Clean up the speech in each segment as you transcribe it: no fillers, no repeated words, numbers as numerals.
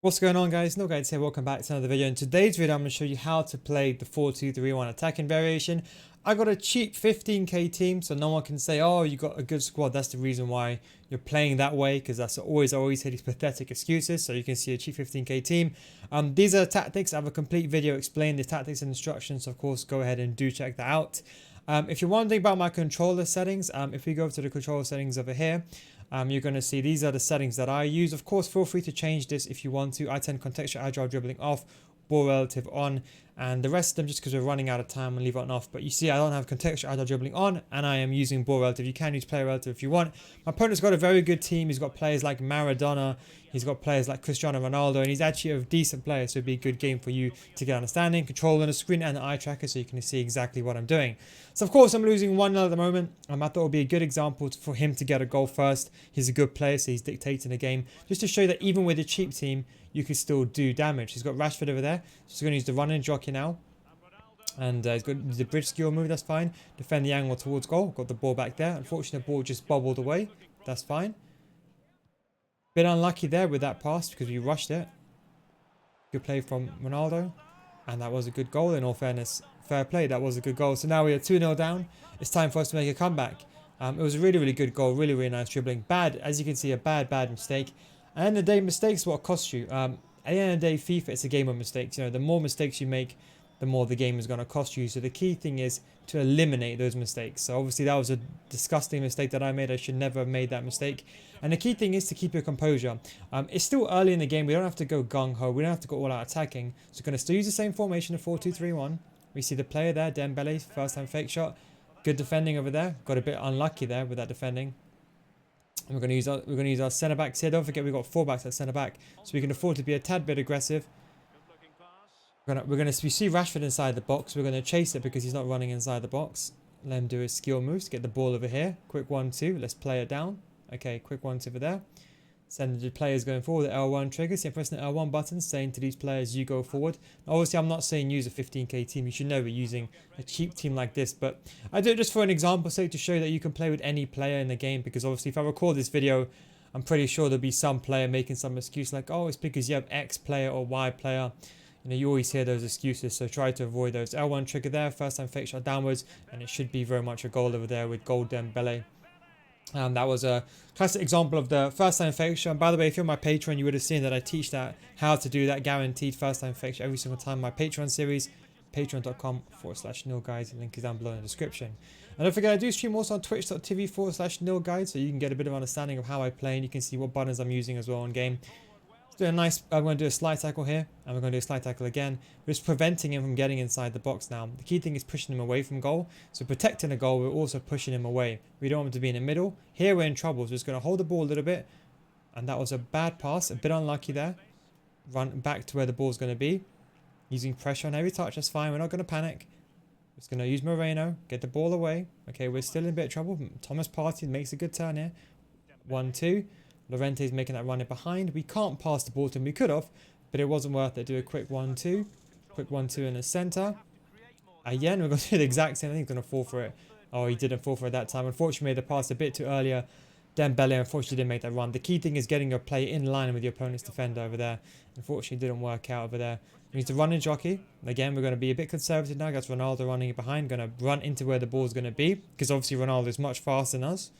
What's going on, guys? No Guides here. Welcome back to another video. In today's video, I'm going to show you how to play the 4-2-3-1 attacking variation. I got a cheap 15k team, so no one can say, oh, you got a good squad. That's the reason why you're playing that way, because I always hear these pathetic excuses. So you can see a cheap 15k team. These are tactics. I have a complete video explaining the tactics and instructions. So of course, go ahead and do check that out. If you're wondering about my controller settings, if we go to the controller settings over here, you're going to see these are the settings that I use. Of course, feel free to change this if you want to. I turn contextual agile dribbling off, ball relative on, and the rest of them, just because we're running out of time, and leave it on off. But you see, I don't have contextual agile dribbling on, and I am using ball relative. You can use player relative if you want. My opponent's got a very good team. He's got players like Maradona. He's got players like Cristiano Ronaldo, and he's actually a decent player, so it'd be a good game for you to get understanding, control on the screen and the eye tracker, so you can see exactly what I'm doing. So of course I'm losing 1-0 at the moment. I thought it would be a good example for him to get a goal first. He's a good player, so he's dictating the game, just to show that even with a cheap team, you can still do damage. He's got Rashford over there, so he's going to use the run and jockey now. And he's got the bridge skill move, that's fine. Defend the angle towards goal, got the ball back there. Unfortunately, the ball just bobbled away, that's fine. Bit unlucky there with that pass because we rushed it. Good play from Ronaldo. And that was a good goal, in all fairness. Fair play, that was a good goal. So now we are 2-0 down. It's time for us to make a comeback. It was a really good goal. Really nice dribbling. Bad, as you can see, a bad mistake. And at the end of the day, mistakes what cost you. At the end of the day, FIFA, it's a game of mistakes. You know, the more mistakes you make, the more the game is going to cost you. So the key thing is to eliminate those mistakes. So obviously that was a disgusting mistake that I made. I should never have made that mistake. And the key thing is to keep your composure. It's still early in the game. We don't have to go gung-ho. We don't have to go all out attacking. So we're going to still use the same formation of 4-2-3-1. We see the player there, Dembele, first time fake shot. Good defending over there. Got a bit unlucky there with that defending. And we're going to use our centre backs here. Don't forget we've got 4 backs at centre back, so we can afford to be a tad bit aggressive. We see Rashford inside the box. We're going to chase it because he's not running inside the box. Let him do his skill moves. Get the ball over here. Quick 1-2. Let's play it down. Okay, quick 1-2 over there. Send the players going forward. The L1 triggers. You're pressing the L1 button, saying to these players, you go forward. Obviously, I'm not saying use a 15k team. You should never be using a cheap team like this. But I do it just for an example sake to show that you can play with any player in the game. Because obviously, if I record this video, I'm pretty sure there'll be some player making some excuse like, oh, it's because you have X player or Y player. You know, you always hear those excuses, so try to avoid those. L1 trigger there, first time fake shot downwards, and it should be very much a goal over there with goal Dembele. That was a classic example of the first time fake shot. And by the way, if you're my patron, you would have seen that I teach that how to do that guaranteed first time fake shot every single time. My Patreon series, patreon.com/nilguides. Link is down below in the description. And don't forget, I do stream also on twitch.tv/nilguides, so you can get a bit of understanding of how I play, and you can see what buttons I'm using as well on game. I'm going to do a slide tackle here, and we're going to do a slide tackle again. We're just preventing him from getting inside the box now. The key thing is pushing him away from goal. So protecting the goal, we're also pushing him away. We don't want him to be in the middle. Here we're in trouble, so we're just going to hold the ball a little bit. And that was a bad pass, a bit unlucky there. Run back to where the ball's going to be. Using pressure on every touch, that's fine. We're not going to panic. We're just going to use Moreno, get the ball away. Okay, we're still in a bit of trouble. Thomas Partey makes a good turn here. 1-2. Llorente is making that run in behind. We can't pass the ball to him. We could have, but it wasn't worth it. Do a quick 1-2. Quick 1-2 in the centre. Again, we're going to do the exact same thing. He's going to fall for it. Oh, he didn't fall for it that time. Unfortunately, made the pass a bit too earlier. Dembele, unfortunately, didn't make that run. The key thing is getting your play in line with your opponent's defender over there. Unfortunately, it didn't work out over there. We need to run and jockey. Again, we're going to be a bit conservative now. That's Ronaldo running behind. Going to run into where the ball's going to be, because obviously Ronaldo is much faster than us.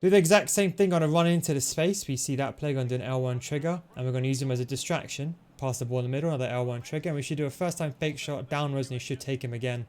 Do the exact same thing, going to run into the space. We see that play, going to do an L1 trigger, and we're going to use him as a distraction. Pass the ball in the middle, another L1 trigger, and we should do a first time fake shot downwards, and he should take him again.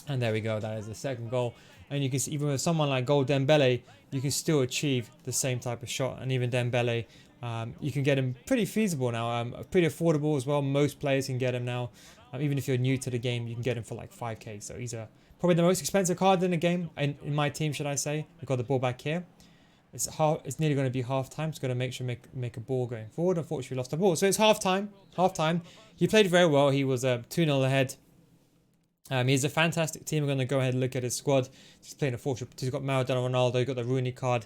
And there we go, that is the second goal. And you can see, even with someone like goal Dembele, you can still achieve the same type of shot. And even Dembele, you can get him pretty feasible now, pretty affordable as well. Most players can get him now. Even if you're new to the game, you can get him for like 5k. So he's probably the most expensive card in the game, in my team, should I say. We've got the ball back here. It's nearly going to be half time. It's going to make sure make a ball going forward. Unfortunately, we lost the ball. So it's half time. Half time. He played very well. He was 2-0 ahead. He's a fantastic team. We're going to go ahead and look at his squad. He's playing a 4-3. He's got Maradona, Ronaldo. He's got the Rooney card,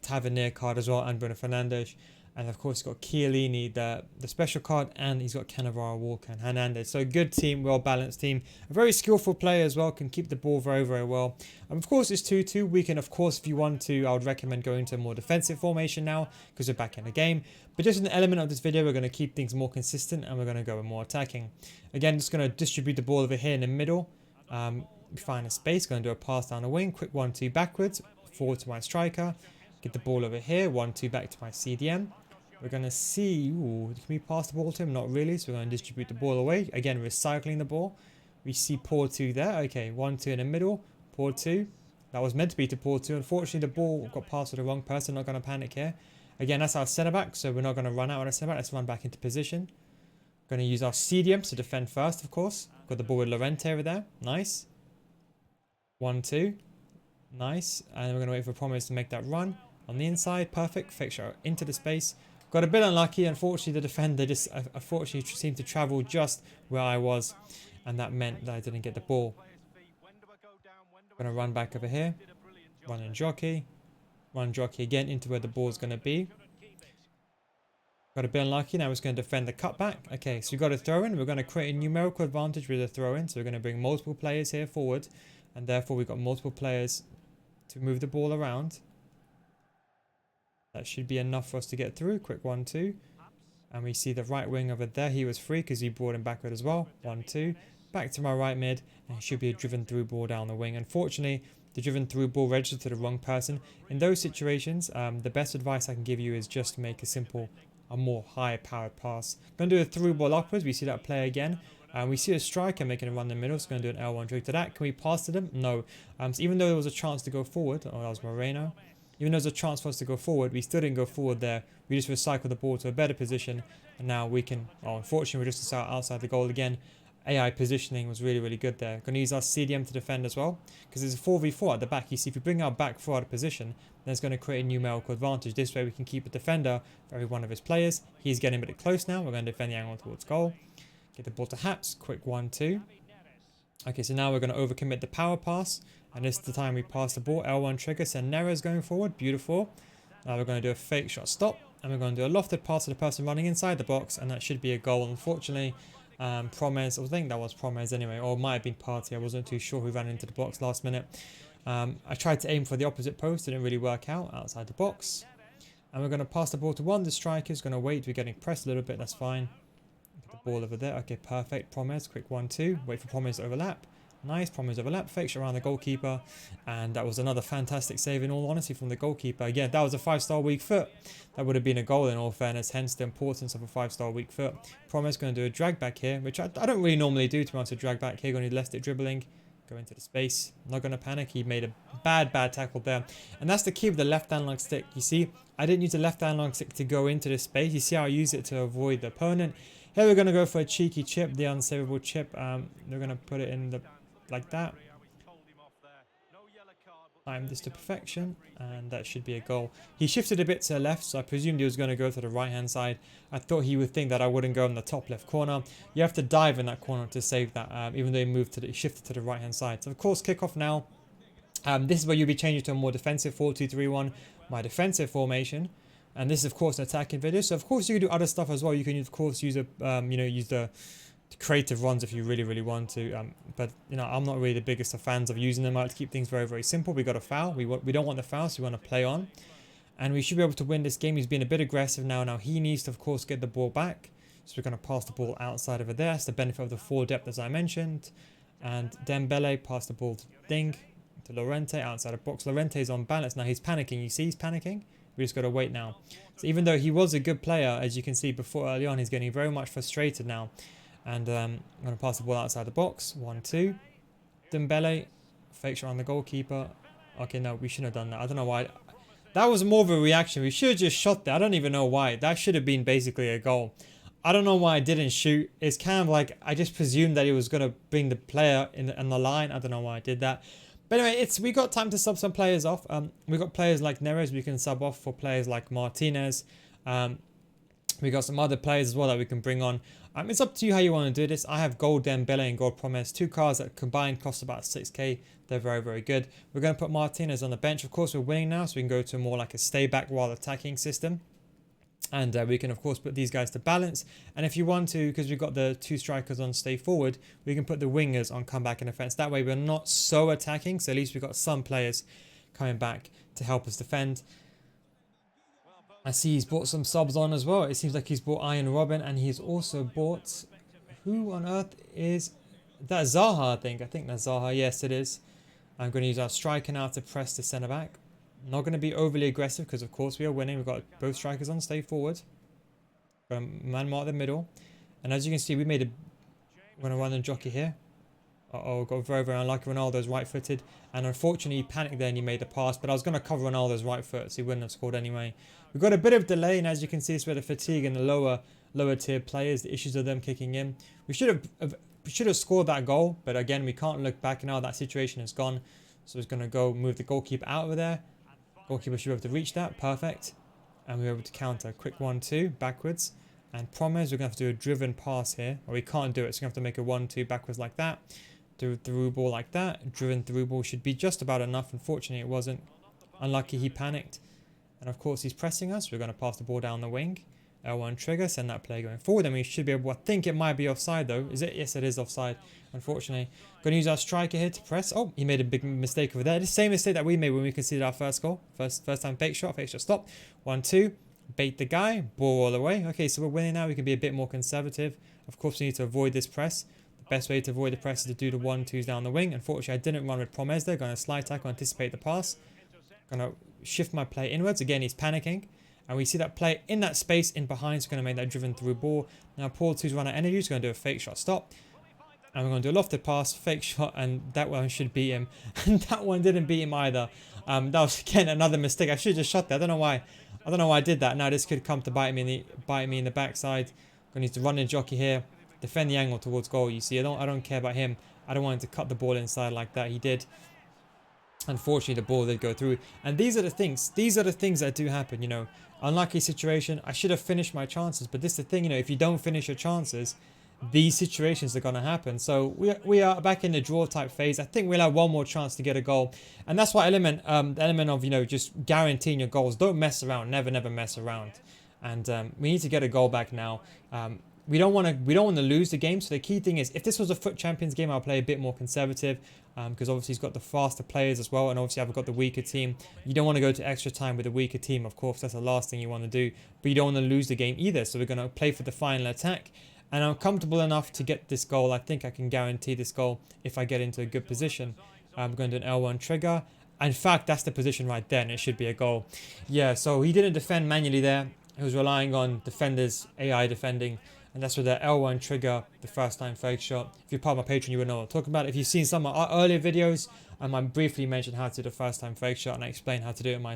Tavernier card as well, and Bruno Fernandes. And of course, he's got Chiellini, the special card, and he's got Cannavaro, Walker, and Hernandez. So a good team, well-balanced team. A very skillful player as well, can keep the ball very, very well. And of course, it's 2-2. We can, of course, if you want to, I would recommend going to a more defensive formation now because we're back in the game. But just an element of this video, we're going to keep things more consistent and we're going to go with more attacking. Again, just going to distribute the ball over here in the middle. Find a space, going to do a pass down the wing. Quick 1-2 backwards, forward to my striker. Get the ball over here, 1-2 back to my CDM. We're going to see, ooh, can we pass the ball to him? Not really, so we're going to distribute the ball away. Again, recycling the ball. We see Paul 2 there. Okay, 1-2 in the middle. Paul 2. That was meant to be to Paul 2. Unfortunately, the ball got passed to the wrong person. Not going to panic here. Again, that's our centre back, so we're not going to run out on our centre back. Let's run back into position. Going to use our CDMs to defend first, of course. Got the ball with Llorente over there. Nice. 1-2. Nice. And we're going to wait for Promise to make that run. On the inside, perfect. Fake shot into the space. Got a bit unlucky. Unfortunately, the defender just unfortunately seemed to travel just where I was. And that meant that I didn't get the ball. Going to run back over here. Run and jockey. Run jockey again into where the ball's going to be. Got a bit unlucky. Now we're just going to defend the cutback. Okay, so we've got a throw in. We're going to create a numerical advantage with a throw in. So we're going to bring multiple players here forward. And therefore, we've got multiple players to move the ball around. That should be enough for us to get through. Quick 1-2. And we see the right wing over there. He was free because he brought him backward as well. 1-2. Back to my right mid. And it should be a driven through ball down the wing. Unfortunately, the driven through ball registered to the wrong person. In those situations, the best advice I can give you is just make a simple, a more high powered pass. Going to do a through ball upwards. We see that play again. We see a striker making a run in the middle. So going to do an L1 drag to that. Can we pass to them? No. So even though there was a chance to go forward. Oh, that was Moreno. Even though there's a chance for us to go forward, we still didn't go forward there. We just recycled the ball to a better position. And now we can, oh, unfortunately, we're just outside the goal again. AI positioning was really, really good there. Going to use our CDM to defend as well. Because there's a 4v4 at the back. You see, if we bring our back four out of position, then it's going to create a numerical advantage. This way we can keep a defender for every one of his players. He's getting a bit close now. We're going to defend the angle towards goal. Get the ball to Haps. Quick 1-2. Okay, so now we're going to overcommit the power pass. And this is the time we pass the ball. L1 trigger. So Neres going forward. Beautiful. Now we're going to do a fake shot stop. And we're going to do a lofted pass to the person running inside the box. And that should be a goal. Unfortunately, Promes, I think that was Promes anyway. Or it might have been Partey. I wasn't too sure who ran into the box last minute. I tried to aim for the opposite post. It didn't really work out outside the box. And we're going to pass the ball to one. The striker's going to wait. We're getting pressed a little bit. That's fine. Get the ball over there. Okay, perfect. Promes. Quick 1-2. Wait for Promes to overlap. Nice, Promes overlap, fakes around the goalkeeper, and that was another fantastic save in all honesty from the goalkeeper. Again, that was a 5-star weak foot. That would have been a goal in all fairness, hence the importance of a 5-star weak foot. Promes going to do a drag back here, which I don't really normally do, to be honest. A drag back here, going to do left it dribbling, go into the space. Not going to panic. He made a bad tackle there, and that's the key with the left analog stick. You see, I didn't use the left analog stick to go into this space. You see how I use it to avoid the opponent. Here we're going to go for a cheeky chip, the unsavable chip. We're going to put it in the like that. Time this to perfection, and that should be a goal. He shifted a bit to the left, so I presumed he was going to go to the right hand side. I thought he would think that I wouldn't go in the top left corner. You have to dive in that corner to save that, even though he shifted to the right hand side. So of course, kickoff now. This is where you'll be changing to a more defensive 4-2-3-1, my defensive formation. And this is of course an attacking video. So of course you can do other stuff as well. You can of course use a use the creative runs if you really want to, but I'm not really the biggest of fans of using them. I like to keep things very simple. We got a foul. We don't want the foul, so we want to play on, and we should be able to win this game. He's been a bit aggressive now he needs to of course get the ball back, so we're going to pass the ball outside over there. That's the benefit of the forward depth, as I mentioned. And Dembele passed the ball to Ding, to Llorente outside of box. Llorente is on balance now. He's panicking. You see he's panicking. We just got to wait now. So even though he was a good player, as you can see before early on, he's getting very much frustrated now. And I'm going to pass the ball outside the box. 1-2. Dembele. Fake shot on the goalkeeper. Okay, no, we shouldn't have done that. I don't know why. That was more of a reaction. We should have just shot that. I don't even know why. That should have been basically a goal. I don't know why I didn't shoot. It's kind of like I just presumed that he was going to bring the player in the line. I don't know why I did that. But anyway, we got time to sub some players off. We got players like Neres we can sub off for players like Martinez. We got some other players as well that we can bring on. It's up to you how you want to do this. I have gold Dembele and gold Promes. Two cards that combined cost about 6k. They're very good. We're going to put Martinez on the bench. Of course, we're winning now, so we can go to more like a stay back while attacking system. And we can, of course, put these guys to balance. And if you want to, because we've got the 2 strikers on stay forward, we can put the wingers on come back in offense. That way we're not so attacking. So at least we've got some players coming back to help us defend. I see he's bought some subs on as well. It seems like he's bought Iron Robin, and he's also bought... Who on earth is... That Zaha, I think. I think that's Zaha. Yes, it is. I'm going to use our striker now to press the centre-back. Not going to be overly aggressive because, of course, we are winning. We've got both strikers on stay forward. Man mark the middle. And as you can see, we made a... We're going to run and jockey here. Uh-oh, got very, very unlucky. Ronaldo's right-footed. And unfortunately, he panicked there and he made the pass. But I was going to cover Ronaldo's right foot, so he wouldn't have scored anyway. We've got a bit of delay, and as you can see, it's where the fatigue and the lower tier players, the issues of them kicking in. We should have scored that goal, but again, we can't look back now. That situation is gone. So it's going to go move the goalkeeper out of there. Goalkeeper should be able to reach that. Perfect. And we're able to counter. Quick 1-2 backwards. And promise we're going to have to do a driven pass here. Or we can't do it. So we're going to have to make a 1-2 backwards like that. Through ball like that. Driven through ball should be just about enough. Unfortunately, it wasn't. Unlucky he panicked. And of course, he's pressing us. We're going to pass the ball down the wing. L1 trigger. Send that play going forward. And we should be able... I think it might be offside though. Is it? Yes, it is offside. Unfortunately. Going to use our striker here to press. Oh, he made a big mistake over there. The same mistake that we made when we conceded our first goal. First time fake shot stop. 1-2. Bait the guy. Ball all the way. Okay, so we're winning now. We can be a bit more conservative. Of course, we need to avoid this press. The best way to avoid the press is to do the 1-2s down the wing. Unfortunately, I didn't run with Promes there. Going to slide tackle, anticipate the pass. Going to shift my play inwards. Again, he's panicking. And we see that play in that space in behind. So we're going to make that driven through ball. Now, Paul 2's run out of energy. He's going to do a fake shot stop. And we're going to do a lofted pass, fake shot, and that one should beat him. And that one didn't beat him either. That was, again, another mistake. I should have just shot that. I don't know why. I don't know why I did that. Now this could come to bite me in the backside. Going to need to run and jockey here. Defend the angle towards goal. You see, I don't care about him. I don't want him to cut the ball inside like that. He did. Unfortunately, the ball did go through. And these are the things. These are the things that do happen, you know. Unlucky situation. I should have finished my chances. But this is the thing, you know, if you don't finish your chances, these situations are going to happen. So we are back in the draw type phase. I think we'll have one more chance to get a goal. And that's why the element of, you know, just guaranteeing your goals. Don't mess around. Never mess around. And we need to get a goal back now. We don't want to lose the game. So the key thing is, if this was a FUT Champions game, I'll play a bit more conservative, because obviously he's got the faster players as well, and obviously I've got the weaker team. You don't want to go to extra time with a weaker team, of course. That's the last thing you want to do. But you don't want to lose the game either. So we're going to play for the final attack. And I'm comfortable enough to get this goal. I think I can guarantee this goal if I get into a good position. I'm going to do an L1 trigger. In fact, that's the position right there, and it should be a goal. Yeah, so he didn't defend manually there. He was relying on defenders, AI defending. And that's with the L1 trigger, the first time fake shot. If you're part of my Patreon, you would know what I'm talking about. If you've seen some of my earlier videos, I briefly mentioned how to do the first time fake shot, and I explained how to do it in my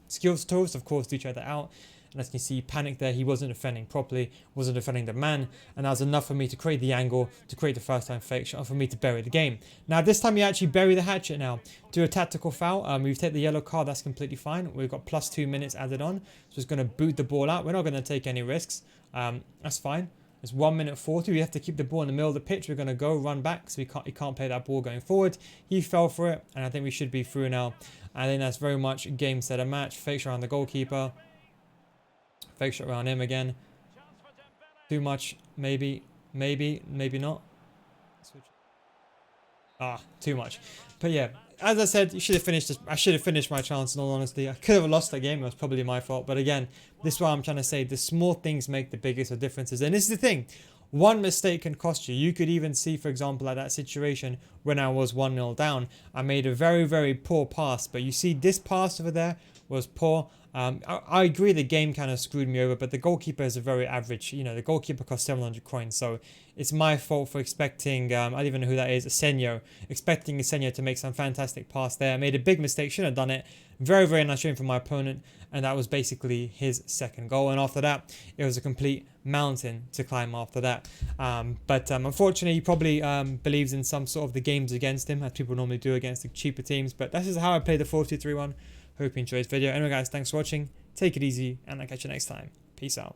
skills tools. Of course, do check that out. And as you can see, he panicked there. He wasn't defending properly, wasn't defending the man. And that was enough for me to create the angle, to create the first time fake shot, and for me to bury the game. Now, this time you actually bury the hatchet now. Do a tactical foul. We've taken the yellow card. That's completely fine. We've got plus 2 minutes added on. So it's going to boot the ball out. We're not going to take any risks. That's fine. It's 1 minute 40. We have to keep the ball in the middle of the pitch. We're going to go run back, so he can't play that ball going forward. He fell for it, and I think we should be through now. I think that's very much game, set, a match. Fake shot around the goalkeeper. Fake shot around him again. Too much, maybe not. Too much. But yeah, as I said, you should have finished this. I should have finished my chance, in all honesty. I could have lost that game. It was probably my fault. But again, this is what I'm trying to say. The small things make the biggest of differences. And this is the thing. One mistake can cost you. You could even see, for example, at that situation when I was 1-0 down, I made a very, very poor pass. But you see, this pass over there was poor. I agree the game kind of screwed me over, but the goalkeeper is a very average, you know, the goalkeeper cost 700 coins, so it's my fault for expecting, I don't even know who that is, expecting Asenio to make some fantastic pass there. I made a big mistake, shouldn't have done it. Very, very nice showing from my opponent, and that was basically his second goal. And after that, it was a complete mountain to climb after that. But unfortunately, he probably believes in some sort of the games against him, as people normally do against the cheaper teams. But this is how I play the 4-2-3-1. Hope you enjoyed this video. Anyway, guys, thanks for watching. Take it easy, and I'll catch you next time. Peace out.